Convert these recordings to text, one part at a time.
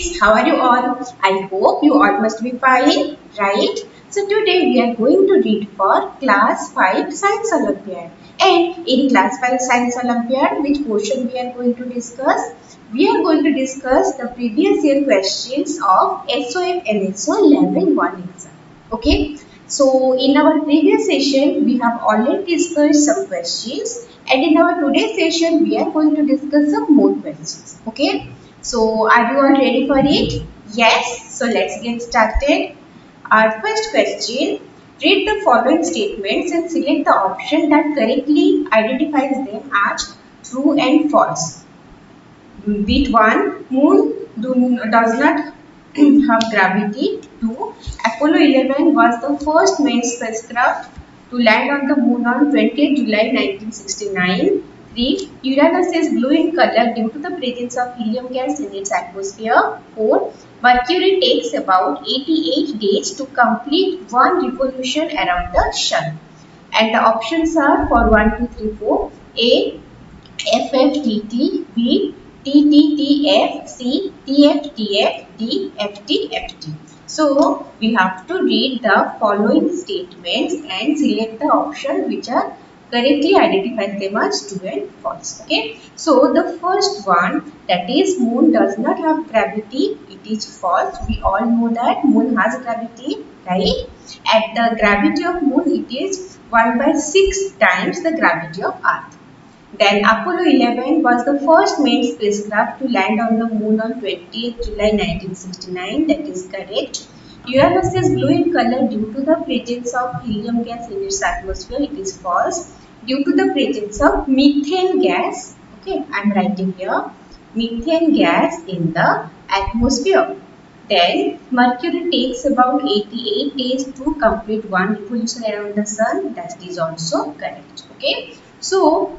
kids, how are you all? I hope you all must be fine, right? So today we are going to read for class 5 science olympiad. And in class 5 science olympiad, which portion we are going to discuss? We are going to discuss the previous year questions of SOF NSO Level 1 exam. Okay. So in our previous session, we have already discussed some questions, and in our today's session, we are going to discuss some more questions. Okay. So are you all ready for it? Yes. So let's get started. Our first question, read the following statements and select the option that correctly identifies them as true and false. Bit 1, moon does not have gravity. 2, Apollo 11 was the first manned spacecraft to land on the moon on 20th July 1969. 3, Uranus is blue in color due to the presence of helium gas in its atmosphere. 4, Mercury takes about 88 days to complete one revolution around the sun. And the options are for 1, 2, 3, 4. A, FFTT, B, TTTF, C, TFTF, D, FTFT. So we have to read the following statements and select the option which are correctly identified them as true and false. Okay. So the first one, that is moon does not have gravity, it is false. We all know that moon has gravity, right? At the gravity of moon, it is 1/6 times the gravity of earth. Then Apollo 11 was the first manned spacecraft to land on the moon on 20th July 1969. That is correct. Uranus is blue in color due to the presence of helium gas in its atmosphere. It is false. Due to the presence of methane gas. Okay, I am writing here. Methane gas in the atmosphere. Then Mercury takes about 88 days to complete one revolution around the sun. That is also correct. Okay. So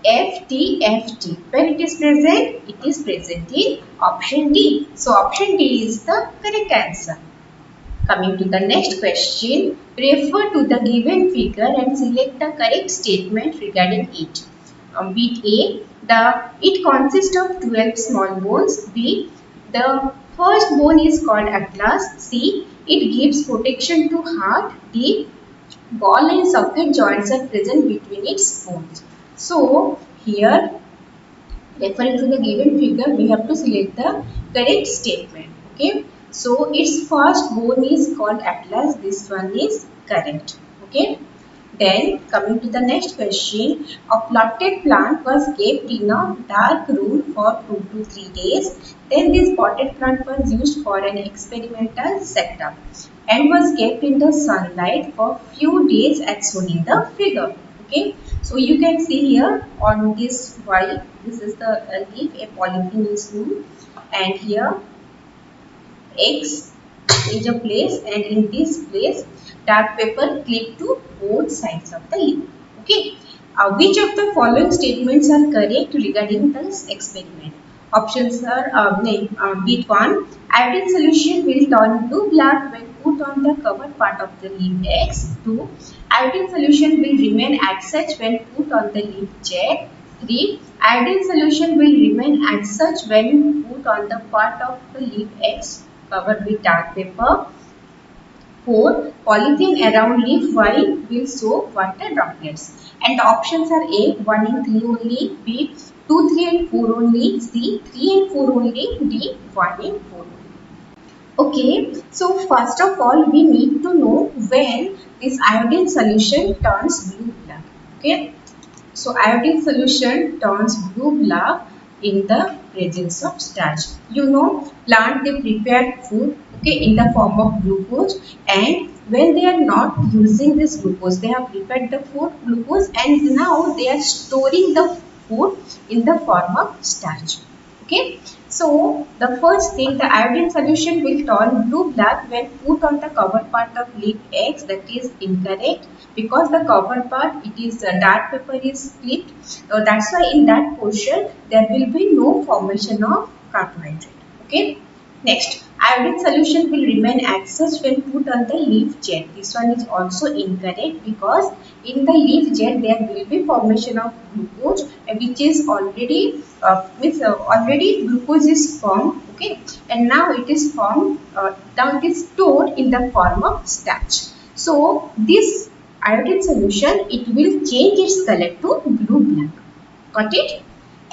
FTFT. Where it is present? It is present in option D. So option D is the correct answer. Coming to the next question, refer to the given figure and select the correct statement regarding it. Bit A, it consists of 12 small bones. B, the first bone is called atlas. C, it gives protection to heart. D, ball and socket joints are present between its bones. So here, referring to the given figure, we have to select the correct statement. Okay. So its first bone is called atlas. This one is correct. Okay. Then coming to the next question, a potted plant was kept in a dark room for 2 to 3 days. Then this potted plant was used for an experimental setup and was kept in the sunlight for few days as shown in the figure. Okay, so you can see here on this white, this is the leaf, a polythene is used, and here X is a place, and in this place dark paper clipped to both sides of the leaf. Okay, which of the following statements are correct regarding this experiment? Options are bit 1, iodine solution will turn blue black when put on the covered part of the leaf X. 2, iodine solution will remain as such when put on the leaf Z. 3, iodine solution will remain as such when put on the part of the leaf X covered with dark paper. 4, polythene around leaf Y will show water droplets. And the options are A, 1 and 3 only, B, 2, 3 and 4 only, C, 3 and 4 only, D, 1 and 4 only. Okay, so first of all, we need to know when this iodine solution turns blue black. Okay, so iodine solution turns blue black in the presence of starch. You know, plant they prepare food, okay, in the form of glucose, and when they are not using this glucose, they have prepared the food glucose, and now they are storing the food in the form of starch. Okay, so the first thing, the iodine solution will turn blue black when put on the cover part of leaf X. That is incorrect, because the cover part, it is dark paper is clipped. That's why in that portion there will be no formation of carbohydrate. Okay. Next, Iodine solution will remain accessed when put on the leaf jet. This one is also incorrect because in the leaf jet there will be formation of glucose which is already already glucose is formed, okay, and now it is formed, now it is stored in the form of starch. So this iodine solution, it will change its color to blue black. Got it?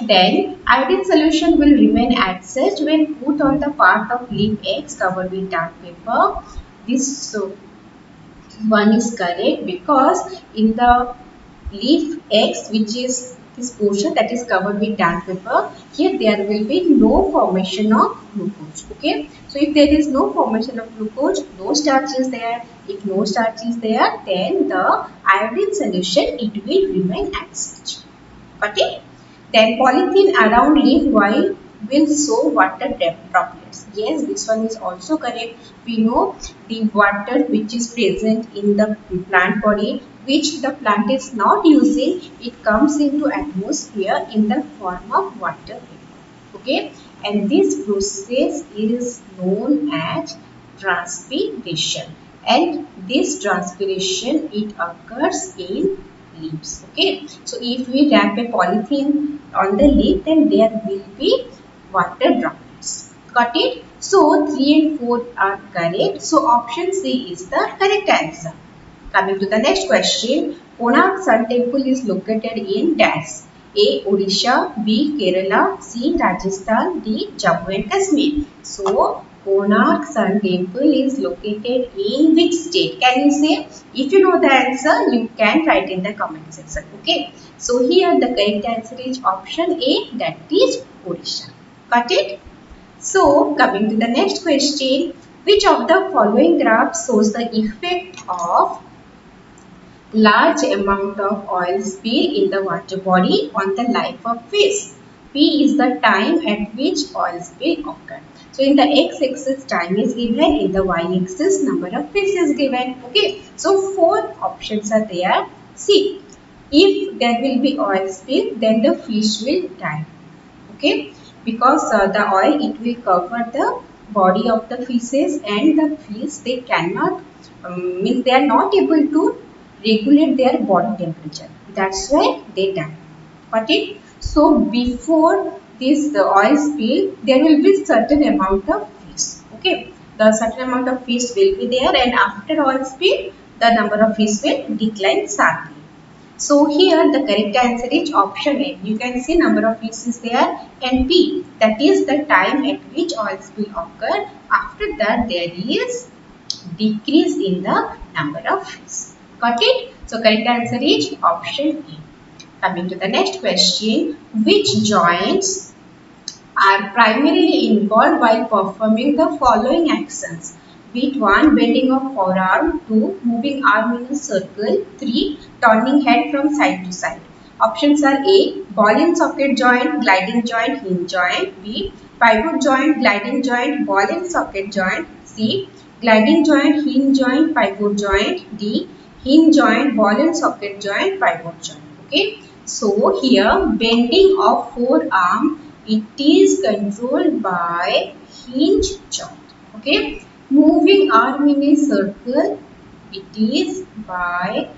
Then iodine solution will remain accessed when put on the part of leaf eggs covered with dark paper. This one is correct because in the leaf eggs, which is this portion that is covered with dark paper, here there will be no formation of glucose. Okay, so if there is no formation of glucose, no starch is there. If no starch is there, then the iodine solution, it will remain accessed. Got it? Then polythene around leaf while will show water droplets. Yes, this one is also correct. We know the water which is present in the plant body, which the plant is not using, it comes into atmosphere in the form of water vapor. Okay, and this process is known as transpiration, and this transpiration, it occurs in leaves. Okay, so if we wrap a polythene on the leaf, then there will be water droplets. Got it? So 3 and 4 are correct. So option C is the correct answer. Coming to the next question, Konark Sun Temple is located in dash. A. Odisha, B. Kerala, C. Rajasthan, D. Jammu and Kashmir. So, Konark Sun Temple is located in which state? Can you say? If you know the answer, you can write in the comment section. Okay. So, here the correct answer is option A, that is Odisha. Got it? So, coming to the next question, which of the following graphs shows the effect of large amount of oil spill in the water body on the life of fish? P is the time at which oil spill occurred. So in the x-axis time is given, in the y-axis number of fish is given. Okay, so 4 options are there. See, if there will be oil spill, then the fish will die. Okay, because the oil, it will cover the body of the fishes, and the fish, they cannot means they are not able to regulate their body temperature. That's why they die. Got it? So before this the oil spill, there will be certain amount of fish. Okay, the certain amount of fish will be there, and after oil spill, the number of fish will decline sharply. So here the correct answer is option A. You can see number of fish is there, and B, that is the time at which oil spill occurred. After that there is decrease in the number of fish. Got it? So correct answer is option A. Coming to the next question, which joints are primarily involved while performing the following actions? Beat 1. Bending of forearm. 2. Moving arm in a circle. 3. Turning head from side to side. Options are A. Ball and socket joint, gliding joint, hinge joint. B. Pivot joint, gliding joint, ball and socket joint. C. Gliding joint, hinge joint, pivot joint. D. Hinge joint, ball and socket joint, pivot joint. Okay. So here bending of forearm, it is controlled by hinge joint. Okay. Moving arm in a circle, it is by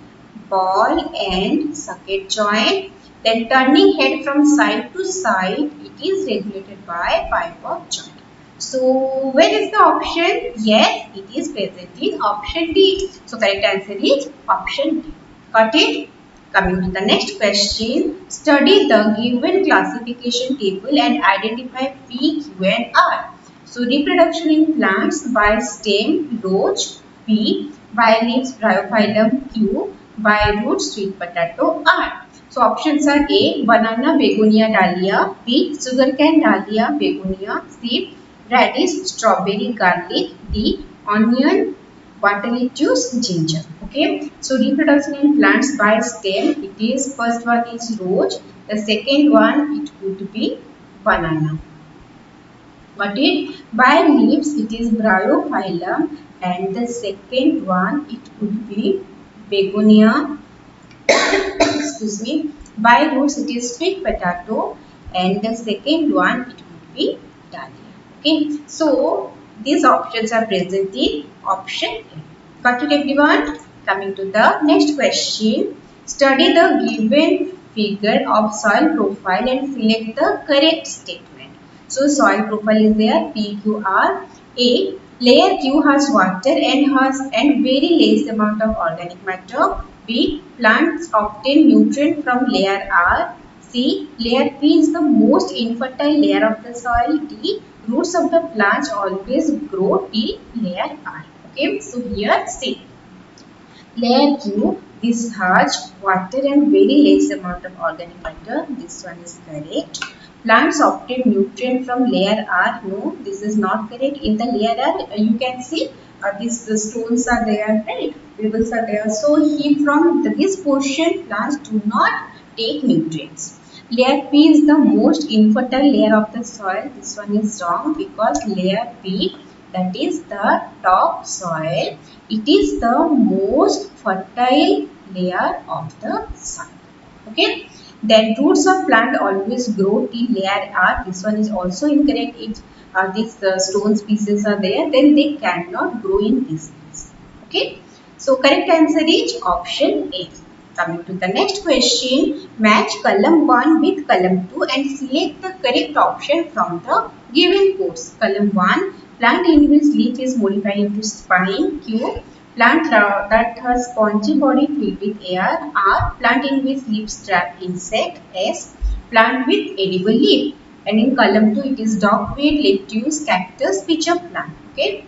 ball and socket joint. Then turning head from side to side, it is regulated by pivot joint. So where is the option? Yes, it is present in option D. So correct answer is option D. Got it? Coming to the next question, study the given classification table and identify P, Q and R. So reproduction in plants by stem, roach, P, by leaves, bryophyllum, Q, by roots, sweet potato, R. So options are A, banana, begonia, dahlia, B, sugarcane, dahlia, begonia, C, radish, strawberry, garlic, D, onion, water lettuce, ginger. Okay, so reproduction in plants by stem, it is first one is roach, the second one it could be banana. Got it? By leaves it is bryophyllum, and the second one it could be begonia. Excuse me. By roots it is sweet potato, and the second one it could be dahlia. Okay, so These options are present in option A. Got it, everyone? Coming to the next question. Study the given figure of soil profile and select the correct statement. So soil profile is there, PQR. A, layer Q has water and very less amount of organic matter. B, plants obtain nutrient from layer R. C, layer P is the most infertile layer of the soil. D, roots of the plants always grow till layer R. Okay, so here C. Layer Q, this has water and very less amount of organic matter. This one is correct. Plants obtain nutrient from layer R. No, this is not correct. In the layer R, you can see these the stones are there, right? Pebbles are there. So this portion, plants do not take nutrients. Layer P is the most infertile layer of the soil. This one is wrong because layer P, that is the top soil, it is the most fertile layer of the soil. Okay. Then roots of plant always grow till layer R. This one is also incorrect. If these stone pieces are there, then they cannot grow in this place. Okay. So correct answer is option A. Coming to the next question, match column 1 with column 2 and select the correct option from the given course. Column 1, plant in which leaf is modified into spine. Q, plant that has spongy body filled with air. R, plant in which leaves trap insect. S, plant with edible leaf. And in column 2, it is dogweed, lettuce, cactus, pitcher plant. Okay.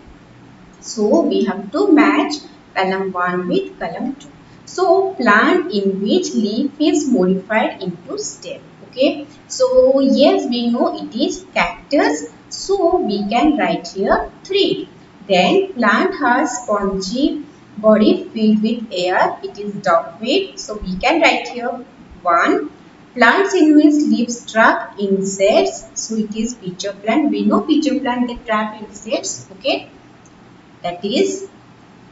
So we have to match column 1 with column 2. So plant in which leaf is modified into stem. Okay. So yes, we know it is cactus. So we can write here 3. Then plant has spongy body filled with air. It is dogweed. So we can write here 1. Plants in which leaves trap insects. So it is pitcher plant. We know pitcher plant they trap insects. Okay. That is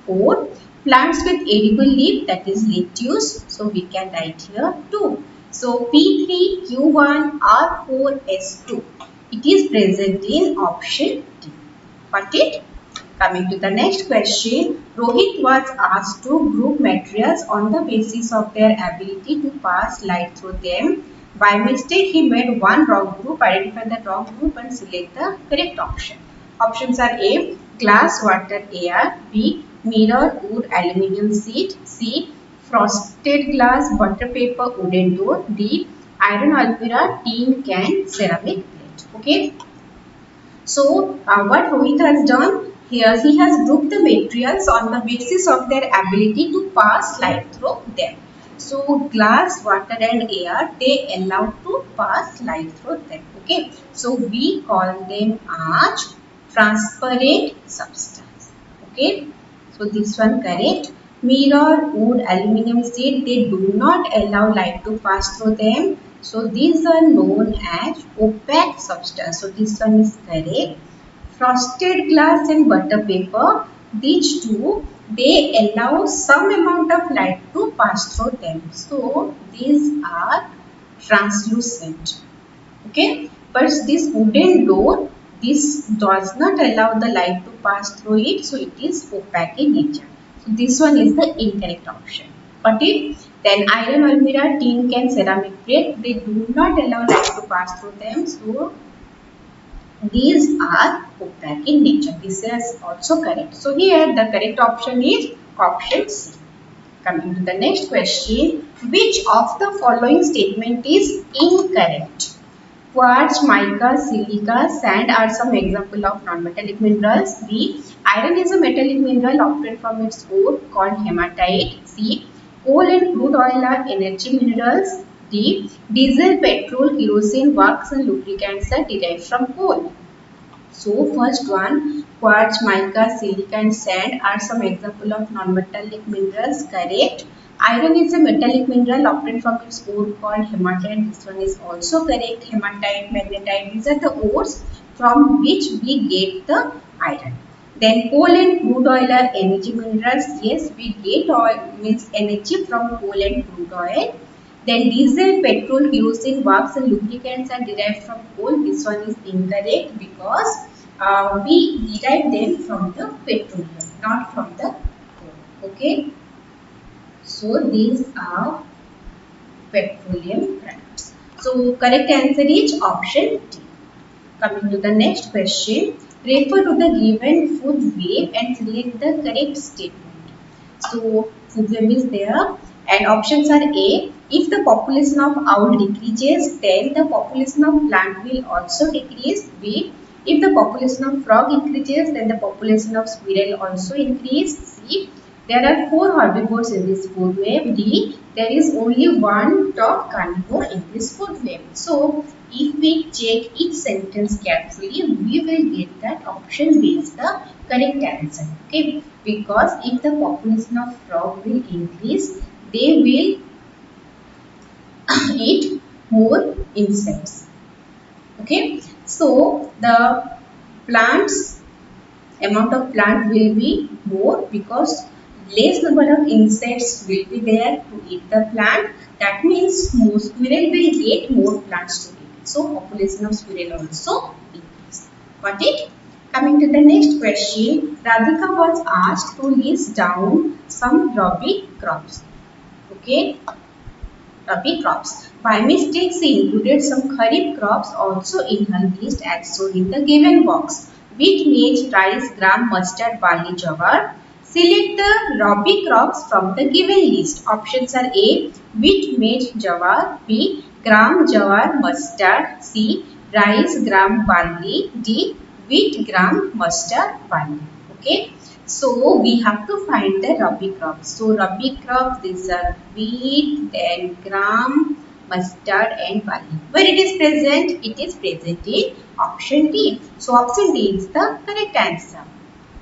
4. Plants with edible leaf, that is lettuce. So we can write here 2. So P3, Q1, R4, S2. It is present in option D. Got it? Coming to the next question, Rohit was asked to group materials on the basis of their ability to pass light through them. By mistake, he made one rock group, identify the rock group and select the correct option. Options are A, glass, water, air. B, mirror, wood, aluminium sheet. C, frosted glass, butter paper, wooden door. D, iron almira, tin can, ceramic plate. Okay. So, what Rohit has done? Here he has grouped the materials on the basis of their ability to pass light through them. So glass, water and air, they allow to pass light through them. Okay. So we call them as transparent substance. Okay. So this one correct. Mirror, wood, aluminium sheet, they do not allow light to pass through them. So these are known as opaque substance. So this one is correct. Frosted glass and butter paper, these two, they allow some amount of light to pass through them. So these are translucent. Okay. But this wooden door, this does not allow the light to pass through it. So it is opaque in nature. So this one is the incorrect option. Got it? Then iron almira, tin can, ceramic plate, they do not allow light to pass through them. So these are opaque in nature. This is also correct. So here the correct option is option C. Coming to the next question, which of the following statement is incorrect? Quartz, mica, silica, sand are some example of non-metallic minerals. B, iron is a metallic mineral obtained from its ore called hematite. C, coal and crude oil are energy minerals. D, diesel, petrol, kerosene, wax and lubricants are derived from coal. So first one, quartz, mica, silica and sand are some example of non-metallic minerals. Correct. Iron is a metallic mineral obtained from its ore called hematite. This one is also correct. Hematite, magnetite, these are the ores from which we get the iron. Then coal and crude oil are energy minerals. Yes, we get oil means energy from coal and crude oil. Then diesel, petrol, kerosene, wax and lubricants are derived from coal. This one is incorrect because we derive them from the petroleum, not from the coal. Okay. So these are petroleum products. So correct answer is option D. Coming to the next question, refer to the given food wave and select the correct statement. So food wave is there and options are A. If the population of owl decreases, then the population of plant will also decrease. B. If the population of frog increases, then the population of squirrel also increase. C. There are 4 herbivores in this food web. D. There is only one top carnivore in this food web. So, if we check each sentence carefully, we will get that option B is the correct answer. Okay, because if the population of frog will increase, they will eat more insects. Okay, so the plants amount of plant will be more because less number of insects will be there to eat the plant. That means more squirrel will get more plants to eat. So population of squirrel also increase. Got it? Coming to the next question, Radhika was asked to list down some rabi crops. Okay, rabi crops. By mistake, she included some kharif crops also in her list as shown in the given box. Wheat, maize, rice, gram, mustard, barley, jawar. Select the rabi crops from the given list. Options are A. Wheat, maize, jawar. B. Gram, jawar, mustard. C. Rice, gram, barley. D. Wheat, gram, mustard, barley. Okay. So we have to find the rabi crops. So rabi crops, these are wheat, then gram, mustard and barley. Where it is present? It is present in option D. So option D is the correct answer.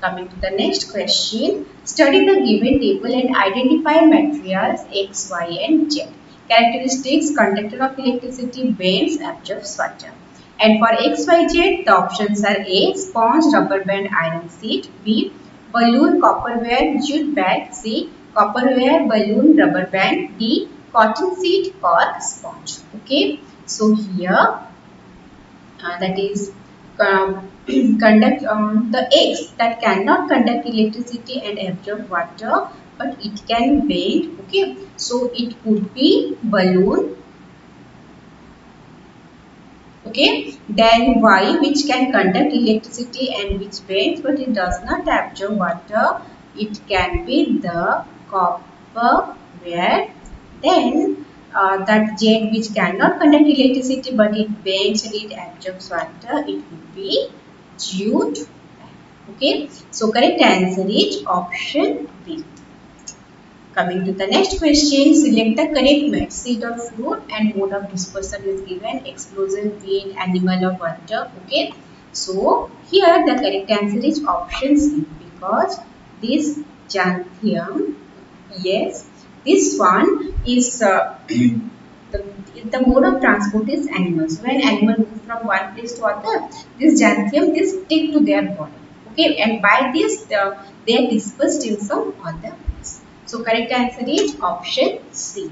Coming to the next question, study the given table and identify materials X, Y and Z. Characteristics, conductor of electricity, bends, absorbs water. And for X, Y, Z, the options are A. Sponge, rubber band, iron sheet. B. Balloon, copperware, jute bag. C. Copperware, balloon, rubber band. D. Cotton sheet, cork, sponge. Okay. So here that is conduct the eggs that cannot conduct electricity and absorb water, but it can bend. Okay, so it could be balloon. Okay, then Y, which can conduct electricity and which bends but it does not absorb water. It can be the copper ware. Then that Z, which cannot conduct electricity but it bends and it absorbs water. It would be jute. Okay, so correct answer is option B. Coming to the next question, select the correct mate. Seed or fruit and mode of dispersal is given. Explosion, wind, animal or water. Okay. So here the correct answer is option C because this xanthium, yes, this one is the mode of transport is animals. When animals move from one place to other, this xanthium this stick to their body. Okay, and by this they are dispersed in some other place. So correct answer is option C.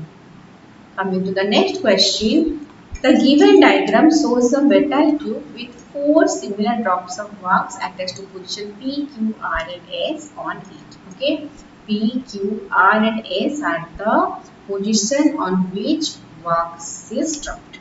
Coming to the next question, the given diagram shows a metal tube with 4 similar drops of wax attached to position P, Q, R and S on it. Okay, P, Q, R and S are the position on which wax is dropped.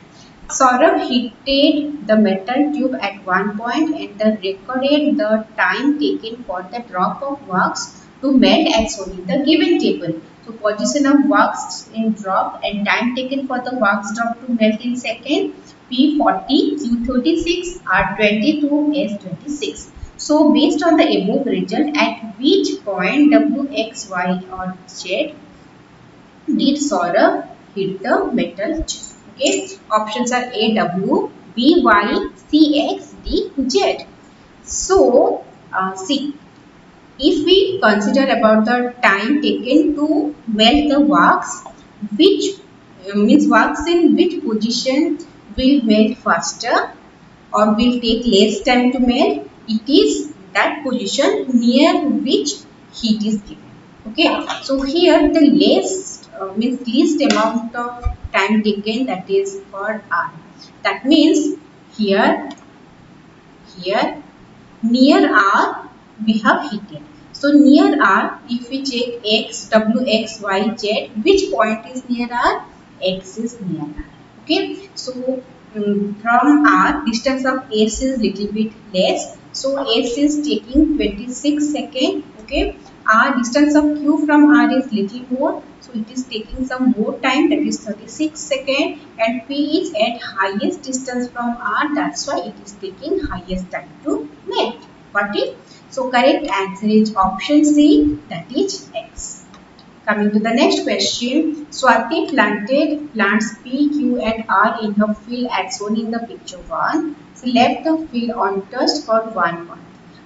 Saurabh heated the metal tube at one point and then recorded the time taken for the drop of wax to melt as shown in the given table. So position of wax in drop and time taken for the wax drop to melt in second, P40, Q36, R22, S26. So based on the above result, at which point W, X, Y or Z did Saurabh hit the metal tube? Okay, options are A, W, B, Y, C, X, D, Z. So, see, if we consider about the time taken to melt the wax, which means wax in which position will melt faster or will take less time to melt, it is that position near which heat is given. Okay, so here the means least amount of time taken, that is for R. That means here, near R we have heated. So near R, if we check X, W, X, Y, Z, which point is near R? X is near R. Okay. So from R, distance of S is little bit less. So S is taking 26 seconds. Okay. R distance of Q from R is little more. So it is taking some more time, that is 36 seconds, and P is at highest distance from R, that's why it is taking highest time to melt. Got it? So correct answer is option C, that is X. Coming to the next question, Swati planted plants P, Q and R in her field as shown in the picture 1. She left the field untouched for 1 month.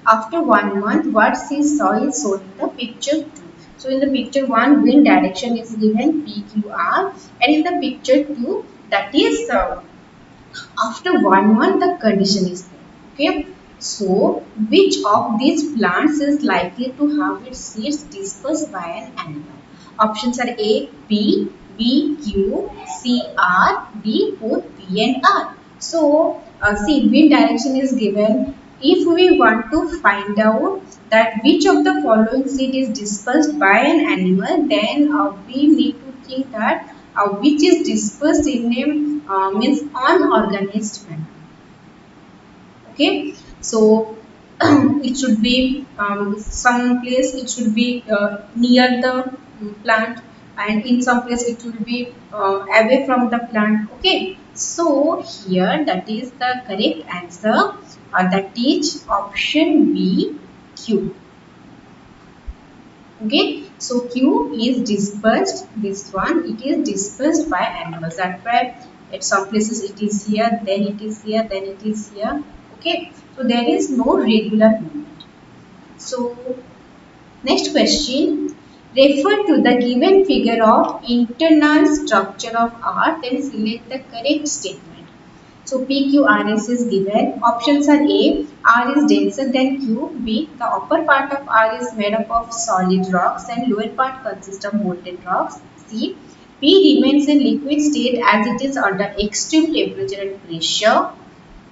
After 1 month, what she saw is shown in the picture 2. So in the picture 1, wind direction is given PQR, and in the picture 2, that is after 1 month the condition is there. Okay. So which of these plants is likely to have its seeds dispersed by an animal? Options are A, P, B, Q, C, R, D, both P and R. So see, wind direction is given. If we want to find out that which of the following seed is dispersed by an animal, then we need to think that which is dispersed in a means unorganized manner. Okay, so it should be some place, it should be near the plant, and in some place it should be away from the plant. Okay, so here that is the correct answer, that is option B, Q. Okay, so Q is dispersed, this one it is dispersed by animals, that's why at some places it is here, then it is here, then it is here. Okay, so there is no regular movement. So next question, refer to the given figure of internal structure of R, then select the correct statement. So PQRS is given. Options are A, R is denser than Q. B, the upper part of R is made up of solid rocks and lower part consists of molten rocks. C, P remains in liquid state as it is under extreme temperature and pressure.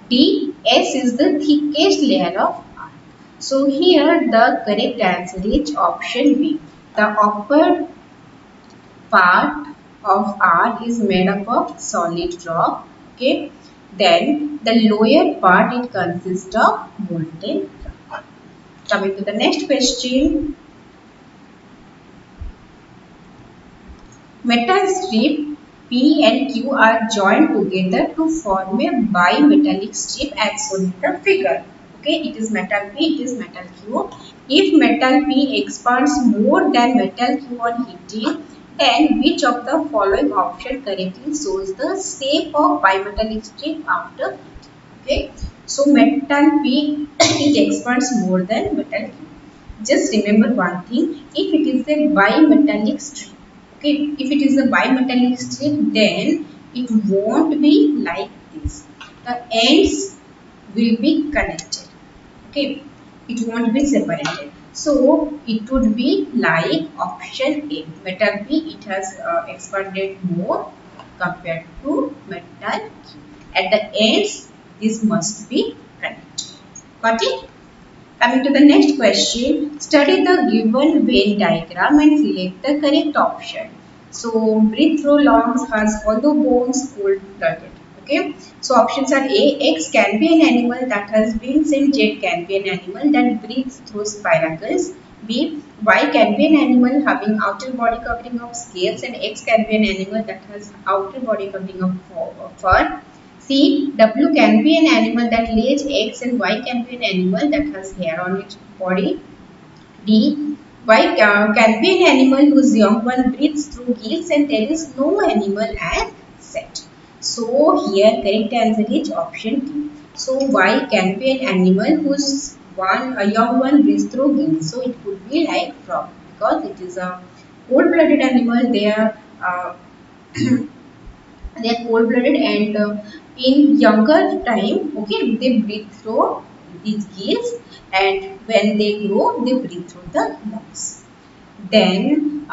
D, S is the thickest layer of R. So here the correct answer is option B. The upper part of R is made up of solid rock. Okay. Then the lower part it consists of molten rock. Coming to the next question. Metal strip P and Q are joined together to form a bimetallic strip as shown in the figure. Okay, it is metal P, it is metal Q. If metal P expands more than metal Q on heating, then which of the following option correctly shows the shape of bimetallic strip after heating? Okay, so metal P it expands more than metal Q. Just remember one thing, if it is a bimetallic strip, okay, if it is a bimetallic strip, then it won't be like this. The ends will be connected. Okay, it won't be separated. So it would be like option A. Metal B, it has expanded more compared to metal Q. At the ends, this must be connected. Got it? Coming to the next question, study the given Venn diagram and select the correct option. So, breathe through lungs has hollow bones, cold-blooded. Okay. So, options are A, X can be an animal that has wings, and Z can be an animal that breathes through spiracles. B, Y can be an animal having outer body covering of scales, and X can be an animal that has outer body covering of fur. C, W can be an animal that lays eggs, and Y can be an animal that has hair on its body. D, Y can be an animal whose young one breathes through gills, and there is no animal as set. So here correct answer is option D. So Y can be an animal whose a young one breathes through gills. So it could be like frog because it is a cold-blooded animal. They are cold blooded, and in younger time, okay, they breathe through these gills, and when they grow they breathe through the lungs. Then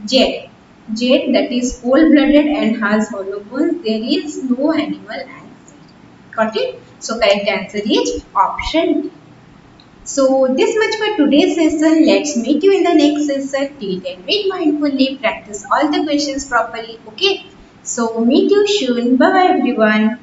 jet jet, that is cold blooded and has hollow bones, there is no animal as jet. Got it? So correct answer is option D. So this much for today's session. Let's meet you in the next session. Till then, read mindfully, practice all the questions properly. Okay. So meet you soon. Bye bye everyone.